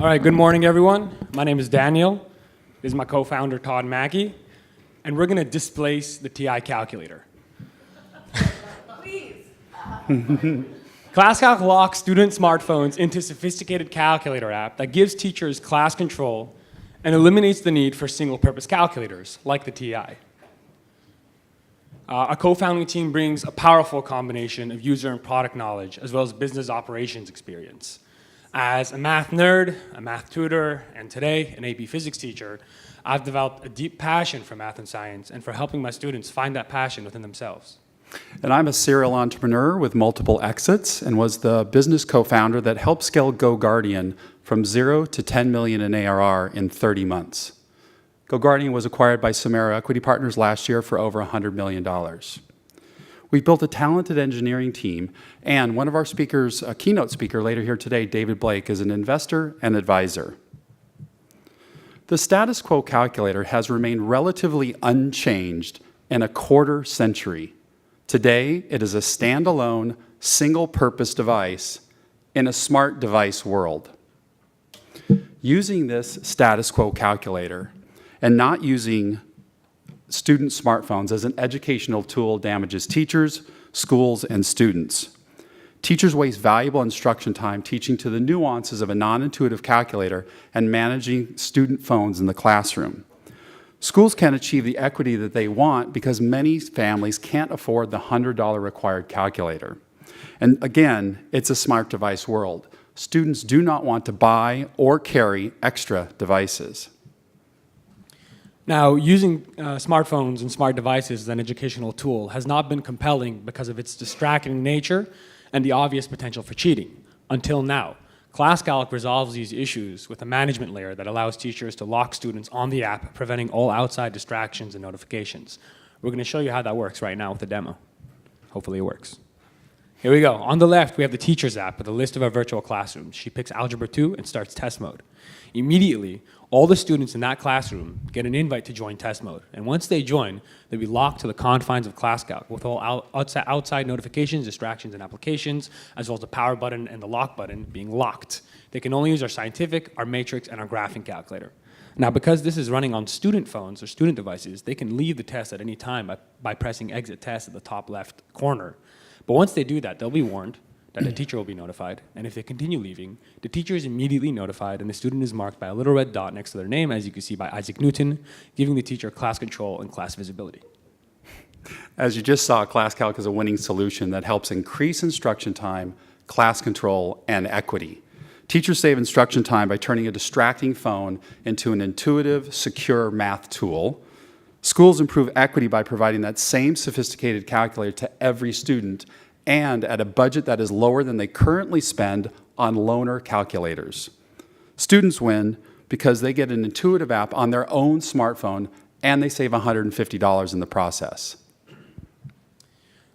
All right, good morning, everyone. My name is Daniel. This is my co-founder, Todd Mackey, and we're going to displace the TI calculator. Please. ClassCalc locks student smartphones into a sophisticated calculator app that gives teachers class control and eliminates the need for single-purpose calculators like the TI. Our co-founding team brings a powerful combination of user and product knowledge as well as business operations experience. As a math nerd, a math tutor, and today an AP physics teacher, I've developed a deep passion for math and science and for helping my students find that passion within themselves. And I'm a serial entrepreneur with multiple exits and was the business co-founder that helped scale GoGuardian from 0 to 10 million in ARR in 30 months. GoGuardian was acquired by Samara Equity Partners last year for over $100 million. We built a talented engineering team, and one of our speakers, a keynote speaker later here today, David Blake, is an investor and advisor. The status quo calculator has remained relatively unchanged in a quarter century. Today, it is a standalone, single-purpose device in a smart device world. Using this status quo calculator and not using student smartphones as an educational tool damages teachers, schools, and students. Teachers waste valuable instruction time teaching to the nuances of a non-intuitive calculator and managing student phones in the classroom. Schools can't achieve the equity that they want because many families can't afford the $100 required calculator. And again, it's a smart device world. Students do not want to buy or carry extra devices. Now, using smartphones and smart devices as an educational tool has not been compelling because of its distracting nature and the obvious potential for cheating, until now. ClassCalc resolves these issues with a management layer that allows teachers to lock students on the app, preventing all outside distractions and notifications. We're going to show you how that works right now with a demo. Hopefully it works. Here we go. On the left, we have the teacher's app with a list of our virtual classrooms. She picks Algebra 2 and starts test mode. Immediately, all the students in that classroom get an invite to join test mode. And once they join, they'll be locked to the confines of ClassCalc with all outside notifications, distractions, and applications, as well as the power button and the lock button being locked. They can only use our scientific, our matrix, and our graphing calculator. Now, because this is running on student phones or student devices, they can leave the test at any time by pressing exit test at the top left corner. But once they do that, they'll be warned that the teacher will be notified, and if they continue leaving, the teacher is immediately notified and the student is marked by a little red dot next to their name, as you can see by Isaac Newton, giving the teacher class control and class visibility. As you just saw, ClassCalc is a winning solution that helps increase instruction time, class control, and equity. Teachers save instruction time by turning a distracting phone into an intuitive, secure math tool. Schools improve equity by providing that same sophisticated calculator to every student and at a budget that is lower than they currently spend on loaner calculators. Students win because they get an intuitive app on their own smartphone and they save $150 in the process.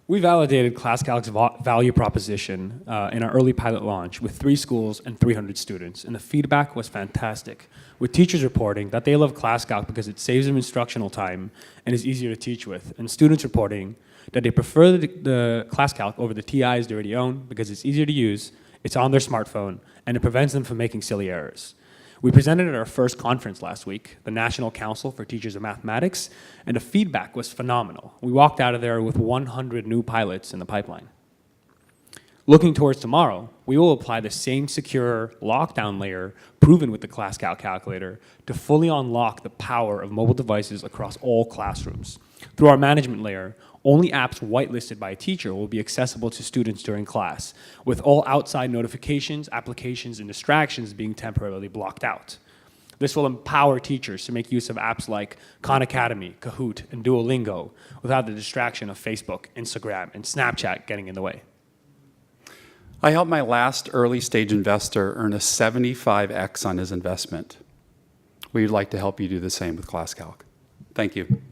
We validated ClassCalc's value proposition in our early pilot launch with 3 schools and 300 students, and the feedback was fantastic, with teachers reporting that they love ClassCalc because it saves them instructional time and is easier to teach with, and students reporting that they prefer the ClassCalc over the TIs they already own because it's easier to use, it's on their smartphone, and it prevents them from making silly errors. We presented at our first conference last week, the National Council for Teachers of Mathematics, and the feedback was phenomenal. We walked out of there with 100 new pilots in the pipeline. Looking towards tomorrow, we will apply the same secure lockdown layer proven with the ClassCalc calculator to fully unlock the power of mobile devices across all classrooms. Through our management layer, only apps whitelisted by a teacher will be accessible to students during class, with all outside notifications, applications, and distractions being temporarily blocked out. This will empower teachers to make use of apps like Khan Academy, Kahoot, and Duolingo without the distraction of Facebook, Instagram, and Snapchat getting in the way. I helped my last early stage investor earn a 75x on his investment. We'd like to help you do the same with ClassCalc. Thank you.